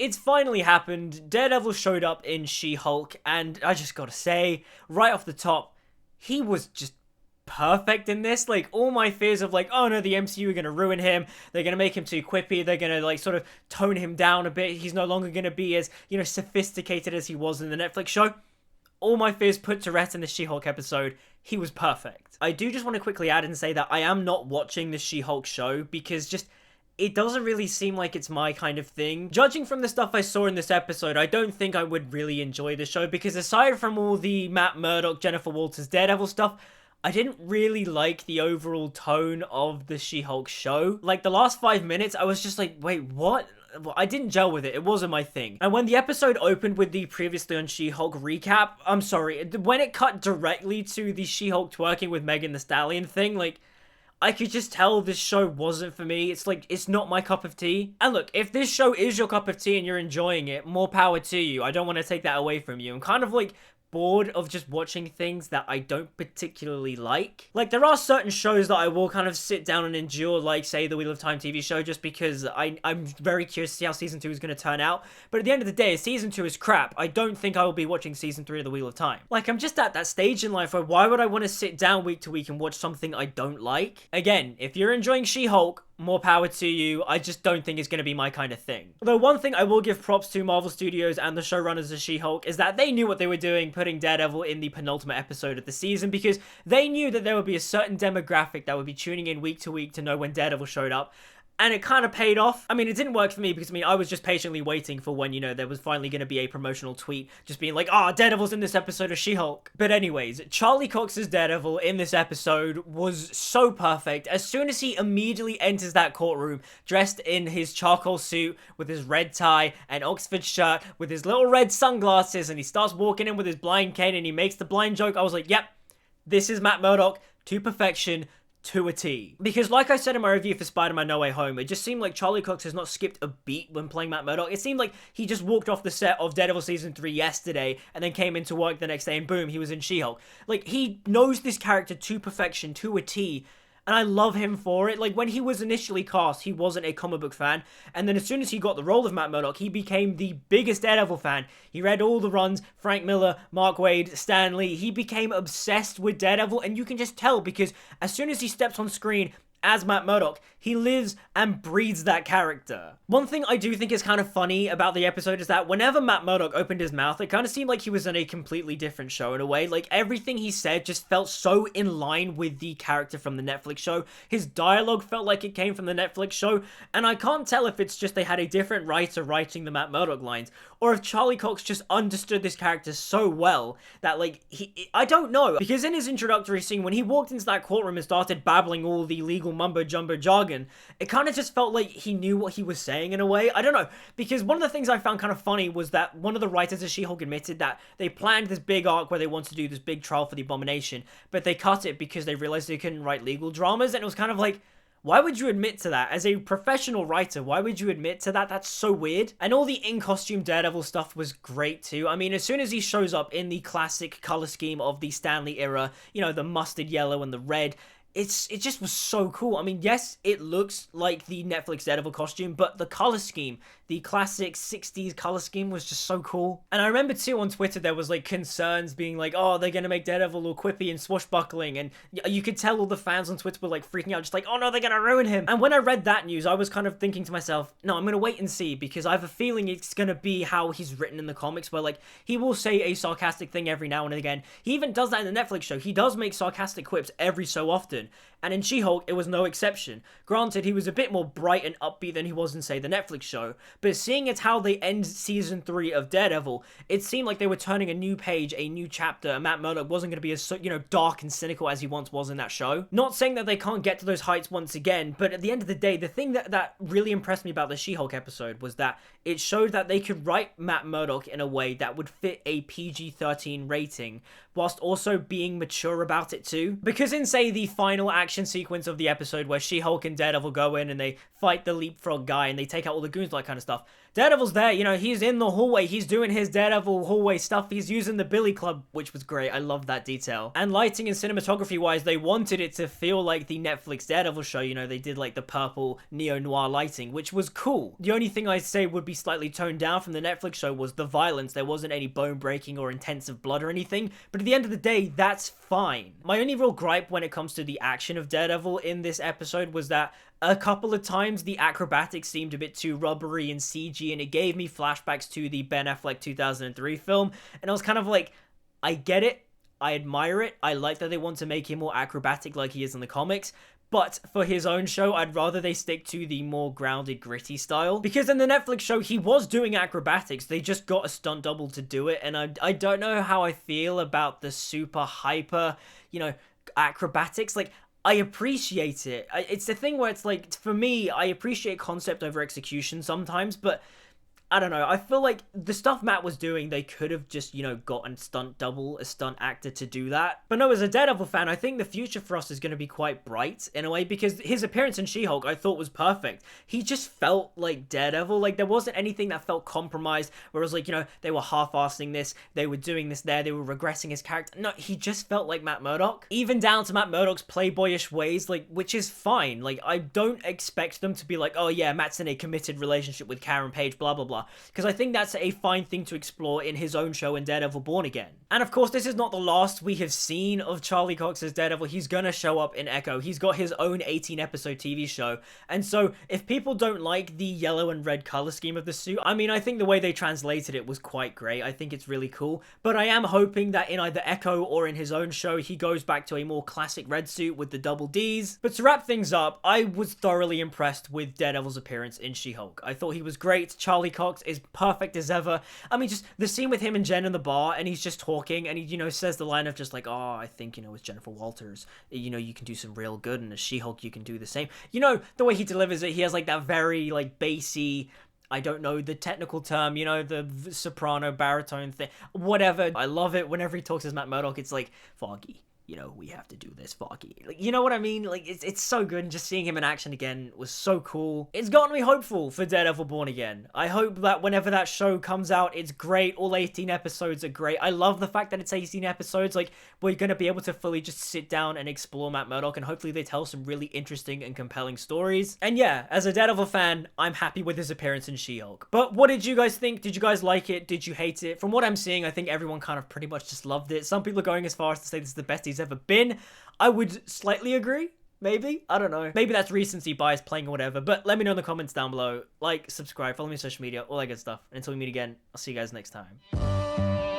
it's finally happened. Daredevil showed up in She-Hulk, and I just gotta say, right off the top, he was just perfect in this. Like, all my fears of like, oh no, the MCU are gonna ruin him, they're gonna make him too quippy, they're gonna like sort of tone him down a bit, he's no longer gonna be as, sophisticated as he was in the Netflix show. All my fears put to rest in the She-Hulk episode. He was perfect. I do just want to quickly add and say that I am not watching the She-Hulk show because just it doesn't really seem like it's my kind of thing. Judging from the stuff I saw in this episode, I don't think I would really enjoy the show because aside from all the Matt Murdock, Jennifer Walters, Daredevil stuff, I didn't really like the overall tone of the She-Hulk show. Like, the last 5 minutes, I was just like, wait, what? I didn't gel with it. It wasn't my thing. And when the episode opened with the previously on She-Hulk recap, I'm sorry, when it cut directly to the She-Hulk twerking with Megan Thee Stallion thing, like, I could just tell this show wasn't for me. It's like, it's not my cup of tea. And look, if this show is your cup of tea and you're enjoying it, more power to you. I don't want to take that away from you. I'm kind of like bored of just watching things that I don't particularly like. Like, there are certain shows that I will kind of sit down and endure, like, say, the Wheel of Time TV show, just because I'm very curious to see how Season 2 is going to turn out. But at the end of the day, if Season 2 is crap, I don't think I will be watching Season 3 of the Wheel of Time. Like, I'm just at that stage in life where why would I want to sit down week to week and watch something I don't like? Again, if you're enjoying She-Hulk, more power to you. I just don't think it's going to be my kind of thing. Although one thing I will give props to Marvel Studios and the showrunners of She-Hulk is that they knew what they were doing putting Daredevil in the penultimate episode of the season, because they knew that there would be a certain demographic that would be tuning in week to week to know when Daredevil showed up. And it kind of paid off. I mean, it didn't work for me because, I was just patiently waiting for when, there was finally going to be a promotional tweet just being like, Daredevil's in this episode of She-Hulk. But anyways, Charlie Cox's Daredevil in this episode was so perfect. As soon as he immediately enters that courtroom, dressed in his charcoal suit with his red tie and Oxford shirt with his little red sunglasses, and he starts walking in with his blind cane and he makes the blind joke, I was like, yep, this is Matt Murdock to perfection. To a T. Because like I said in my review for Spider-Man No Way Home, it just seemed like Charlie Cox has not skipped a beat when playing Matt Murdock. It seemed like he just walked off the set of Daredevil Season 3 yesterday and then came into work the next day and boom, he was in She-Hulk. Like, he knows this character to perfection, to a T, and I love him for it. Like, when he was initially cast, he wasn't a comic book fan, and then as soon as he got the role of Matt Murdock, he became the biggest Daredevil fan. He read all the runs, Frank Miller, Mark Waid, Stan Lee. He became obsessed with Daredevil, and you can just tell because as soon as he steps on screen as Matt Murdock, he lives and breathes that character. One thing I do think is kind of funny about the episode is that whenever Matt Murdock opened his mouth, it kind of seemed like he was in a completely different show in a way. Like, everything he said just felt so in line with the character from the Netflix show. His dialogue felt like it came from the Netflix show, and I can't tell if it's just they had a different writer writing the Matt Murdock lines, or if Charlie Cox just understood this character so well that, like, I don't know. Because in his introductory scene, when he walked into that courtroom and started babbling all the legal mumbo-jumbo jargon, it kind of just felt like he knew what he was saying in a way. I don't know, because one of the things I found kind of funny was that one of the writers of She-Hulk admitted that they planned this big arc where they wanted to do this big trial for the Abomination, but they cut it because they realized they couldn't write legal dramas, and it was kind of like, why would you admit to that? As a professional writer, why would you admit to that? That's so weird. And all the in-costume Daredevil stuff was great too. I mean, as soon as he shows up in the classic color scheme of the Stan Lee era, the mustard yellow and the red, it just was so cool. I mean, yes, it looks like the Netflix Daredevil costume, but the color scheme, the classic 60s color scheme was just so cool. And I remember too on Twitter there was like concerns being like, oh, they're gonna make Daredevil all quippy and swashbuckling, and you could tell all the fans on Twitter were like freaking out, just like, oh no, they're gonna ruin him. And when I read that news, I was kind of thinking to myself, no, I'm gonna wait and see, because I have a feeling it's gonna be how he's written in the comics, where like he will say a sarcastic thing every now and again. He even does that in the Netflix show. He does make sarcastic quips every so often. And in She-Hulk, it was no exception. Granted, he was a bit more bright and upbeat than he was in, say, the Netflix show, but seeing as how they end Season 3 of Daredevil, it seemed like they were turning a new page, a new chapter, and Matt Murdock wasn't going to be as, dark and cynical as he once was in that show. Not saying that they can't get to those heights once again, but at the end of the day, the thing that really impressed me about the She-Hulk episode was that it showed that they could write Matt Murdock in a way that would fit a PG-13 rating, whilst also being mature about it too. Because in, say, the final action sequence of the episode where She-Hulk and Daredevil go in and they fight the leapfrog guy and they take out all the goons, that kind of stuff, Daredevil's there, you know, he's in the hallway, he's doing his Daredevil hallway stuff, he's using the Billy Club, which was great. I love that detail. And lighting and cinematography wise, they wanted it to feel like the Netflix Daredevil show, you know, they did like the purple neo-noir lighting, which was cool. The only thing I'd say would be slightly toned down from the Netflix show was the violence. There wasn't any bone breaking or intensive blood or anything, but at the end of the day, that's fine. My only real gripe when it comes to the action of Daredevil in this episode was that a couple of times the acrobatics seemed a bit too rubbery and CG, and it gave me flashbacks to the Ben Affleck 2003 film, and I was kind of like, I get it, I admire it, I like that they want to make him more acrobatic like he is in the comics, but for his own show, I'd rather they stick to the more grounded, gritty style. Because in the Netflix show, he was doing acrobatics. They just got a stunt double to do it. And I don't know how I feel about the super hyper, you know, acrobatics. Like, I appreciate it. It's the thing where it's like, for me, I appreciate concept over execution sometimes, but I don't know, I feel like the stuff Matt was doing, they could have just, you know, gotten stunt double, a stunt actor to do that. But no, as a Daredevil fan, I think the future for us is going to be quite bright in a way, because his appearance in She-Hulk I thought was perfect. He just felt like Daredevil, like there wasn't anything that felt compromised, where it was like, you know, they were half-assing this, they were doing this there, they were regressing his character. No, he just felt like Matt Murdock. Even down to Matt Murdock's playboyish ways, like, which is fine. Like, I don't expect them to be like, oh yeah, Matt's in a committed relationship with Karen Page, blah, blah, blah. Because I think that's a fine thing to explore in his own show in Daredevil Born Again. And of course, this is not the last we have seen of Charlie Cox as Daredevil. He's gonna show up in Echo. He's got his own 18-episode TV show. And so, if people don't like the yellow and red color scheme of the suit, I mean, I think the way they translated it was quite great. I think it's really cool. But I am hoping that in either Echo or in his own show, he goes back to a more classic red suit with the double Ds. But to wrap things up, I was thoroughly impressed with Daredevil's appearance in She-Hulk. I thought he was great. Charlie Cox is perfect as ever. I mean, just the scene with him and Jen in the bar, and he's just talking, and he, you know, says the line of just like, oh, I think, you know, with Jennifer Walters, you know, you can do some real good, and as She-Hulk, you can do the same. You know, the way he delivers it, he has like that very, like, bassy, I don't know the technical term, you know, the soprano, baritone thing, whatever. I love it. Whenever he talks as Matt Murdock, it's like, Foggy, you know, we have to do this, Foggy. Like, you know what I mean? Like, it's so good, and just seeing him in action again was so cool. It's gotten me hopeful for Daredevil Born Again. I hope that whenever that show comes out, it's great. All 18 episodes are great. I love the fact that it's 18 episodes. Like, we're going to be able to fully just sit down and explore Matt Murdock, and hopefully they tell some really interesting and compelling stories. And yeah, as a Daredevil fan, I'm happy with his appearance in She-Hulk. But what did you guys think? Did you guys like it? Did you hate it? From what I'm seeing, I think everyone kind of pretty much just loved it. Some people are going as far as to say this is the best he's ever been. I would slightly agree. Maybe? I don't know. Maybe that's recency bias playing or whatever, but let me know in the comments down below. Like, subscribe, follow me on social media, all that good stuff. And until we meet again, I'll see you guys next time.